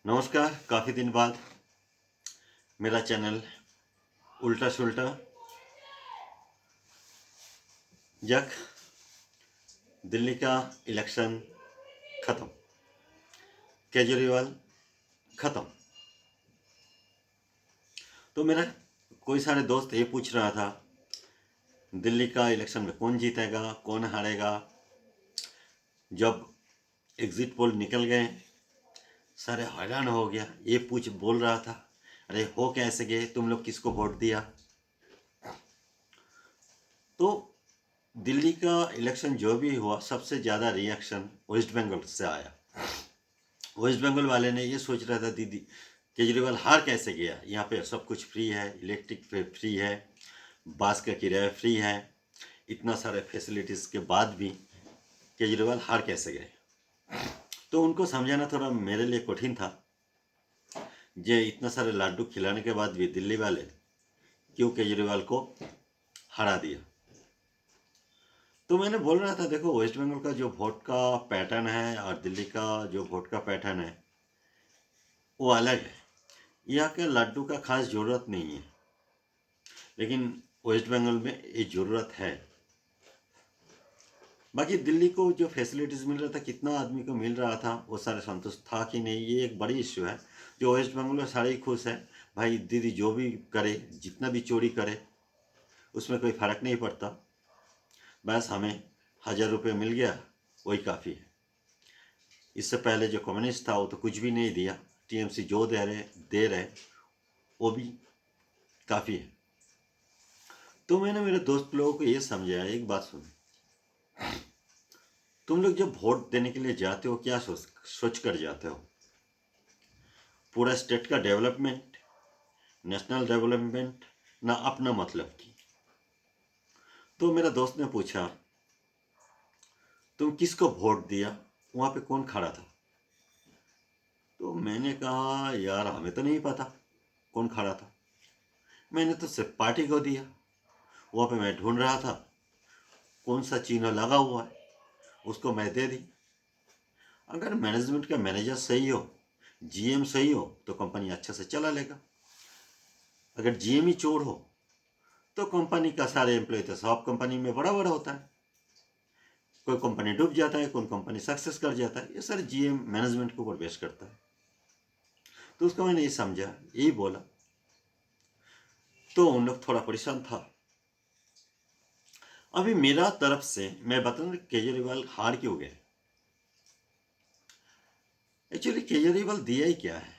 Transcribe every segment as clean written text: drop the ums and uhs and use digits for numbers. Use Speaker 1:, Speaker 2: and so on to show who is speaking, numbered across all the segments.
Speaker 1: नमस्कार। काफ़ी दिन बाद मेरा चैनल उल्टा सुल्टा जक दिल्ली का इलेक्शन ख़त्म, केजरीवाल ख़त्म। तो मेरा कोई सारे दोस्त ये पूछ रहा था दिल्ली का इलेक्शन में कौन जीतेगा कौन हारेगा। जब एग्ज़िट पोल निकल गए सारे हैरान हो गया। ये बोल रहा था, अरे हो कैसे गए, तुम लोग किसको वोट दिया। तो दिल्ली का इलेक्शन जो भी हुआ सबसे ज़्यादा रिएक्शन वेस्ट बंगाल से आया। वेस्ट बंगाल वाले ने ये सोच रहा था दीदी केजरीवाल हार कैसे गया, यहाँ पे सब कुछ फ्री है, इलेक्ट्रिक फ्री है, बस का किराया फ्री है, इतना सारे फैसिलिटीज़ के बाद भी केजरीवाल हार कैसे गए। तो उनको समझाना थोड़ा मेरे लिए कठिन था। जे इतना सारे लड्डू खिलाने के बाद भी दिल्ली वाले क्यों केजरीवाल को हरा दिया। तो मैंने बोल रहा था देखो वेस्ट बंगाल का जो वोट का पैटर्न है और दिल्ली का जो वोट का पैटर्न है वो अलग है। यहाँ के लड्डू का खास ज़रूरत नहीं है, लेकिन वेस्ट बंगाल में ये ज़रूरत है। बाकी दिल्ली को जो फैसिलिटीज़ मिल रहा था, कितना आदमी को मिल रहा था, वो सारे संतुष्ट था कि नहीं, ये एक बड़ी इश्यू है। जो वेस्ट बंगाल में सारे ही खुश है, भाई दीदी जो भी करे, जितना भी चोरी करे उसमें कोई फ़र्क नहीं पड़ता, बस हमें 1000 रुपये मिल गया वही काफ़ी है। इससे पहले जो कम्युनिस्ट था वो तो कुछ भी नहीं दिया, टीएमसी जो दे रहे वो भी काफ़ी है। तो मैंने मेरे दोस्त लोगों को ये समझाया, एक बात सुन, तुम लोग जब वोट देने के लिए जाते हो क्या सोच कर जाते हो, पूरा स्टेट का डेवलपमेंट, नेशनल डेवलपमेंट, ना अपना मतलब की। तो मेरा दोस्त ने पूछा तुम किसको वोट दिया, वहाँ पे कौन खड़ा था। तो मैंने कहा यार हमें तो नहीं पता कौन खड़ा था, मैंने तो सिर्फ पार्टी को दिया। वहाँ पे मैं ढूंढ रहा था कौन सा चिन्ह लगा हुआ है, उसको मैं दे दी। अगर मैनेजमेंट का मैनेजर सही हो, जीएम सही हो तो कंपनी अच्छे से चला लेगा। अगर जीएम ही चोर हो तो कंपनी का सारे एम्प्लॉय तो सब कंपनी में बराबर होता है, कोई कंपनी डूब जाता है, कोई कंपनी सक्सेस कर जाता है, ये सारे जीएम मैनेजमेंट के ऊपर बेस करता है। तो उसको मैंने ये समझा, यही बोला, तो उन लोग थोड़ा परेशान था। अभी मेरा तरफ से मैं बता केजरीवाल हार क्यों गए। एक्चुअली केजरीवाल दिया ही क्या है,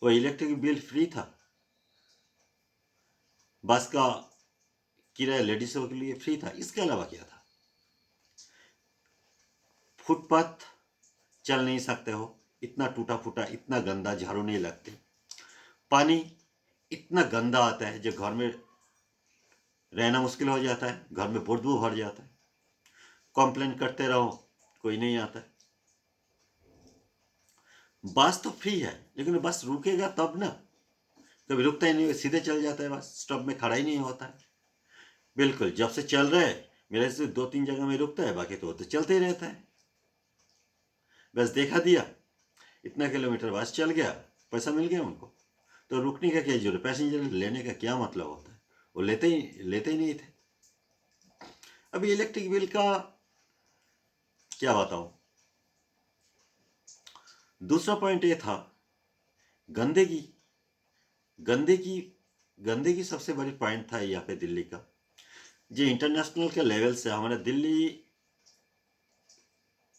Speaker 1: वो इलेक्ट्रिक बिल फ्री था, बस का किराया लेडीजों के लिए फ्री था, इसके अलावा क्या था। फुटपाथ चल नहीं सकते हो, इतना टूटा फूटा, इतना गंदा, झाड़ू नहीं लगते, पानी इतना गंदा आता है जो घर में रहना मुश्किल हो जाता है, घर में बदबू भर जाता है, कंप्लेन करते रहो कोई नहीं आता है। बस तो फ्री है लेकिन बस रुकेगा तब ना, कभी रुकता ही नहीं, सीधे चल जाता है, बस स्टॉप में खड़ा ही नहीं होता है। बिल्कुल जब से चल रहा है मेरे से 2-3 जगह में रुकता है, बाकी तो चलते ही रहता है। बस देखा दिया, इतना किलोमीटर बस चल गया, पैसा मिल गया उनको, तो रुकने का क्या जरूरत, पैसेंजर लेने का क्या मतलब होता है, वो लेते ही नहीं थे। अभी इलेक्ट्रिक बिल का क्या बताऊं। दूसरा पॉइंट ये था गंदगी। गंदगी गंदगी सबसे बड़ी पॉइंट था यहाँ पे दिल्ली का। जो इंटरनेशनल के लेवल से हमारा दिल्ली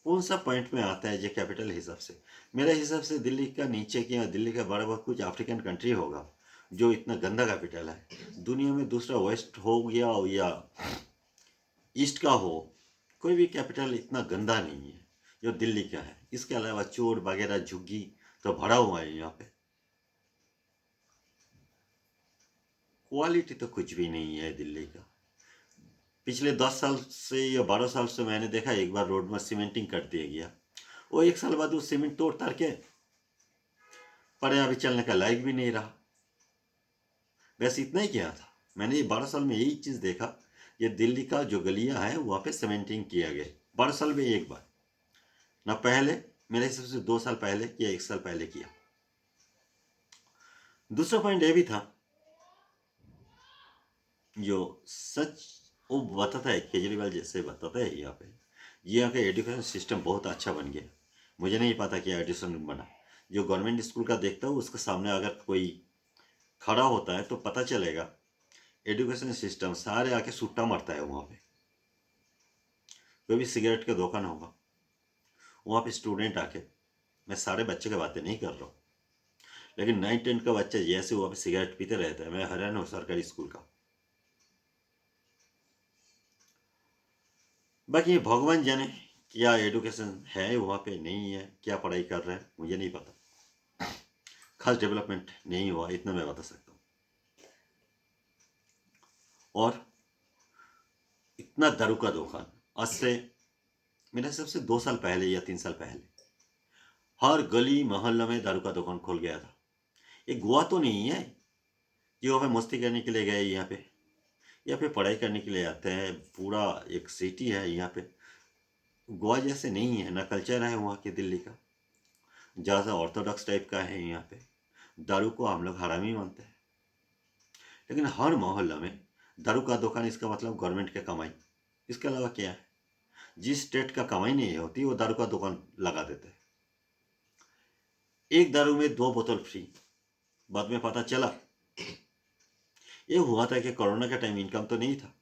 Speaker 1: कौन सा पॉइंट में आता है जो कैपिटल हिसाब से, मेरे हिसाब से दिल्ली का नीचे क्या, दिल्ली का बड़ा बहुत कुछ अफ्रीकन कंट्री होगा जो इतना गंदा कैपिटल है दुनिया में। दूसरा वेस्ट हो गया या ईस्ट का हो, कोई भी कैपिटल इतना गंदा नहीं है जो दिल्ली का है। इसके अलावा चोर वगैरह झुग्गी तो भरा हुआ है यहाँ पे, क्वालिटी तो कुछ भी नहीं है दिल्ली का। पिछले 10 साल से या 12 साल से मैंने देखा एक बार रोड में सीमेंटिंग कर दिया गया, वो 1 साल बाद वो सीमेंट तोड़ तार के पड़े, अभी चलने का लायक भी नहीं रहा। बस इतना ही किया था मैंने, ये 12 साल में यही चीज़ देखा। ये दिल्ली का जो गलियां हैं वहाँ पे सीमेंटिंग किया गया 12 साल में एक बार, ना पहले मेरे हिसाब से 2 साल पहले या 1 साल पहले किया। दूसरा पॉइंट ये भी था, जो सच वो बताता है, केजरीवाल जैसे बताता है यहाँ पे, यहाँ का एजुकेशन सिस्टम बहुत अच्छा बन गया। मुझे नहीं पता क्या एजुकेशन बना। जो गवर्नमेंट स्कूल का देखता हूँ उसके सामने अगर कोई खड़ा होता है तो पता चलेगा एजुकेशन सिस्टम, सारे आके सुट्टा मारता है वहाँ पे। कोई भी सिगरेट का दुकान होगा, वहाँ पे स्टूडेंट आके, मैं सारे बच्चे की बातें नहीं कर रहा हूँ, लेकिन 9-10 का बच्चा जैसे वहाँ पे सिगरेट पीते रहता है, मैं हैरान हूँ सरकारी स्कूल का। बाकी भगवान जाने क्या एजुकेशन है वहाँ पे, नहीं है, क्या पढ़ाई कर रहे हैं मुझे नहीं पता। खास डेवलपमेंट नहीं हुआ, इतना मैं बता सकता हूँ। और इतना दारू का दुकान आज से मेरे हिसाब से 2 साल पहले या 3 साल पहले हर गली मोहल्ला में दारू का दुकान खुल गया था। ये गोवा तो नहीं है जो हमें मस्ती करने के लिए गए, यहाँ पे पढ़ाई करने के लिए आते हैं। पूरा एक सिटी है यहाँ पे, गोवा जैसे नहीं है ना, कल्चर है वहाँ के दिल्ली का, ज़्यादा ऑर्थोडॉक्स टाइप का है यहाँ पे। दारू को हम लोग हरामी मानते हैं, लेकिन हर मोहल्ला में दारू का दुकान, इसका मतलब गवर्नमेंट की कमाई। इसके अलावा क्या है? जिस स्टेट का कमाई नहीं होती वो दारू का दुकान लगा देते हैं। एक दारू में 2 बोतल फ्री। बाद में पता चला ये हुआ था कि कोरोना का टाइम इनकम तो नहीं था,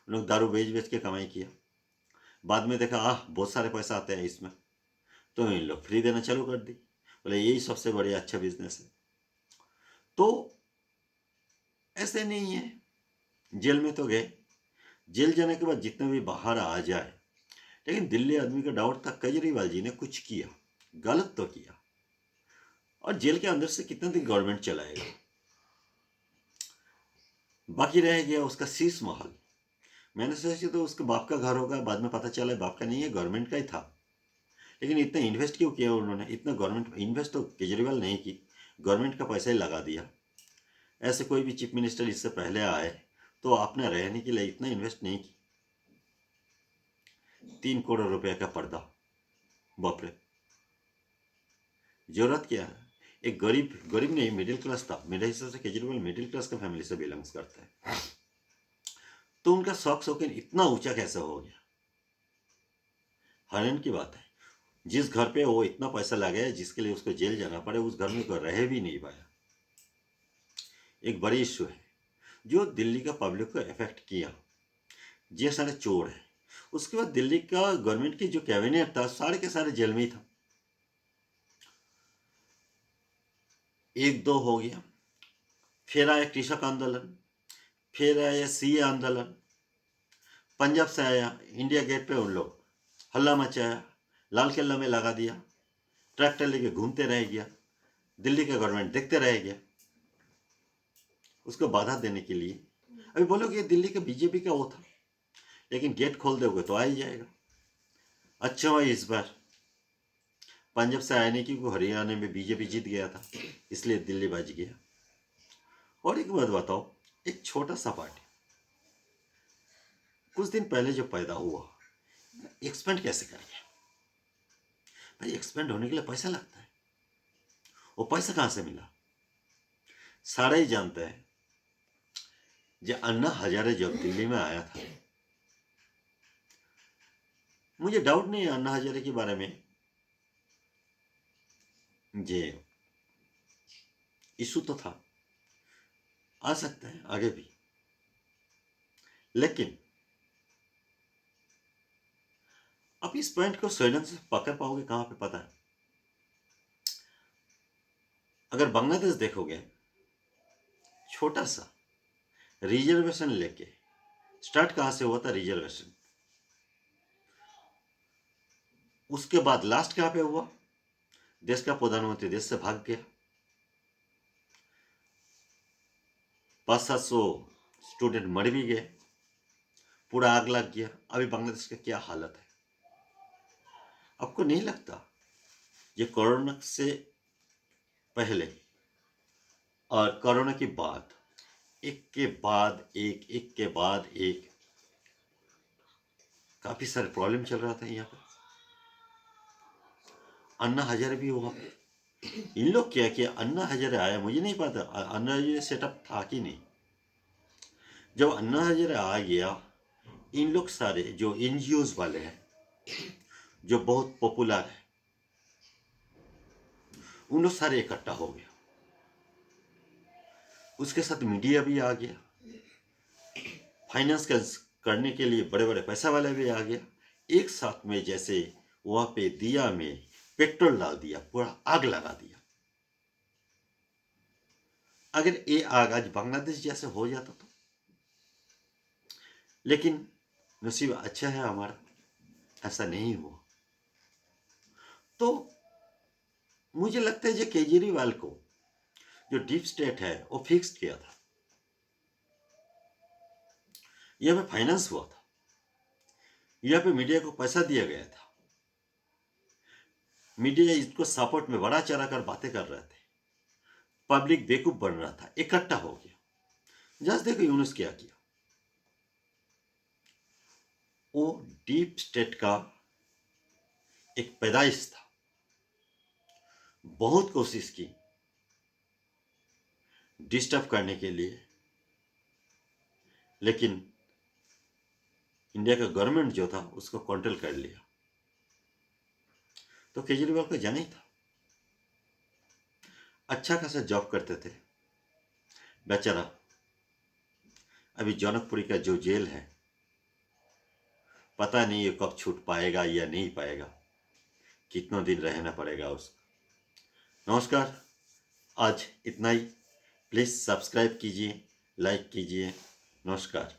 Speaker 1: उन लोग दारू बेच बेच के कमाई किया। बाद में देखा बहुत सारे पैसा आते हैं इसमें, तो इन लोग फ्री देना चालू कर दी। बोले यही सबसे बढ़िया अच्छा बिजनेस है। तो ऐसे नहीं है, जेल में तो गए, जेल जाने के बाद जितने भी बाहर आ जाए, लेकिन दिल्ली आदमी का डाउट था केजरीवाल जी ने कुछ किया, गलत तो किया, और जेल के अंदर से कितने दिन गवर्नमेंट चलाएगा। बाकी रह गया उसका शीश महल। मैंने सोचा तो उसके बाप का घर होगा, बाद में पता चला बाप का नहीं है, गवर्नमेंट का ही था। लेकिन इतना इन्वेस्ट क्यों किया उन्होंने? इतना गवर्नमेंट इन्वेस्ट तो केजरीवाल नहीं की, गवर्नमेंट का पैसा ही लगा दिया। ऐसे कोई भी चीफ मिनिस्टर इससे पहले आए तो आपने रहने के लिए इतना इन्वेस्ट नहीं की। 3 करोड़ रुपए का पर्दा, बाप रे, जरूरत क्या है? एक गरीब गरीब नहीं, मिडिल क्लास था। मेरे हिसाब से केजरीवाल मिडिल क्लास का फैमिली से बिलोंग्स करता है, तो उनका शौक शौकीन इतना ऊंचा कैसे हो गया? हैरान की बात है। जिस घर पे वो इतना पैसा लगाया जिसके लिए उसको जेल जाना पड़े, उस घर में कोई रह भी नहीं पाया। एक बड़ी इश्यू है जो दिल्ली का पब्लिक को इफेक्ट किया। ये सारे चोर है। उसके बाद दिल्ली का गवर्नमेंट की जो कैबिनेट था, सारे के सारे जेल में ही था। 1-2 हो गया, फिर आया कृषक आंदोलन, फिर आया सीए आंदोलन, पंजाब से आया, इंडिया गेट पे उन लोग हल्ला मचाया, लाल किला में लगा दिया, ट्रैक्टर लेके घूमते रह गया, दिल्ली का गवर्नमेंट देखते रह गया उसको बाधा देने के लिए। अभी बोलोगे दिल्ली का बीजेपी का वो था, लेकिन गेट खोल दोगे तो आ ही जाएगा। अच्छा हुआ इस बार पंजाब से आया नहीं, क्योंकि हरियाणा में बीजेपी जीत गया था, इसलिए दिल्ली बच गया। और एक बात बताओ, एक छोटा सा पार्टी कुछ दिन पहले जो पैदा हुआ, एक्सपेंड कैसे कर गया? भाई एक्सपेंड होने के लिए पैसा लगता है, वो पैसा कहाँ से मिला? सारे ही जानते हैं। जब अन्ना हजारे जब दिल्ली में आया था, मुझे डाउट नहीं है अन्ना हजारे के बारे में, ये इशू तो था, आ सकता है आगे भी, लेकिन आप इस पॉइंट को स्वयं से पकड़ पाओगे कहां पे? पता है, अगर बांग्लादेश देखोगे, छोटा सा रिजर्वेशन लेके स्टार्ट कहां से हुआ था? रिजर्वेशन। उसके बाद लास्ट कहां पे हुआ? देश का प्रधानमंत्री देश से भाग गया, 500-700 स्टूडेंट मर भी गए, पूरा आग लग गया। अभी बांग्लादेश का क्या हालत है? आपको नहीं लगता ये कोरोना से पहले और कोरोना के बाद एक के बाद एक के बाद एक काफी सारे प्रॉब्लम चल रहा था यहाँ पे? अन्ना हजारे भी वहाँ पे। इन लोग क्या किया, अन्ना हजारे आया, मुझे नहीं पता अन्ना हजारे सेटअप था कि नहीं। जब अन्ना हजारे आ गया, इन लोग सारे जो एनजीओज वाले हैं, जो बहुत पॉपुलर है, उन लोग सारे इकट्ठा हो गया। उसके साथ मीडिया भी आ गया, फाइनेंस करने के लिए बड़े बड़े पैसा वाले भी आ गया। एक साथ में जैसे वहां पे दिया में पेट्रोल डाल दिया, पूरा आग लगा दिया। अगर ये आग आज बांग्लादेश जैसे हो जाता तो, लेकिन नसीब अच्छा है हमारा, ऐसा नहीं हुआ। तो मुझे लगता है जो केजरीवाल को जो डीप स्टेट है वो फिक्स किया था, यह पे फाइनेंस हुआ था, यह पे मीडिया को पैसा दिया गया था, मीडिया इसको सपोर्ट में बड़ा चढ़ा कर बातें कर रहे थे, पब्लिक बेवकूफ बन रहा था, इकट्ठा हो गया। जस्ट देखो यूनुस क्या किया, वो डीप स्टेट का एक पैदाइश था। बहुत कोशिश की डिस्टर्ब करने के लिए, लेकिन इंडिया का गवर्नमेंट जो था उसको कंट्रोल कर लिया। तो केजरीवाल को जाना ही था, अच्छा खासा जॉब करते थे बेचारा। अभी जनकपुरी का जो जेल है, पता नहीं ये कब छूट पाएगा या नहीं पाएगा, कितनों दिन रहना पड़ेगा उसको। नमस्कार, आज इतना ही। प्लीज़ सब्सक्राइब कीजिए, लाइक कीजिए। नमस्कार।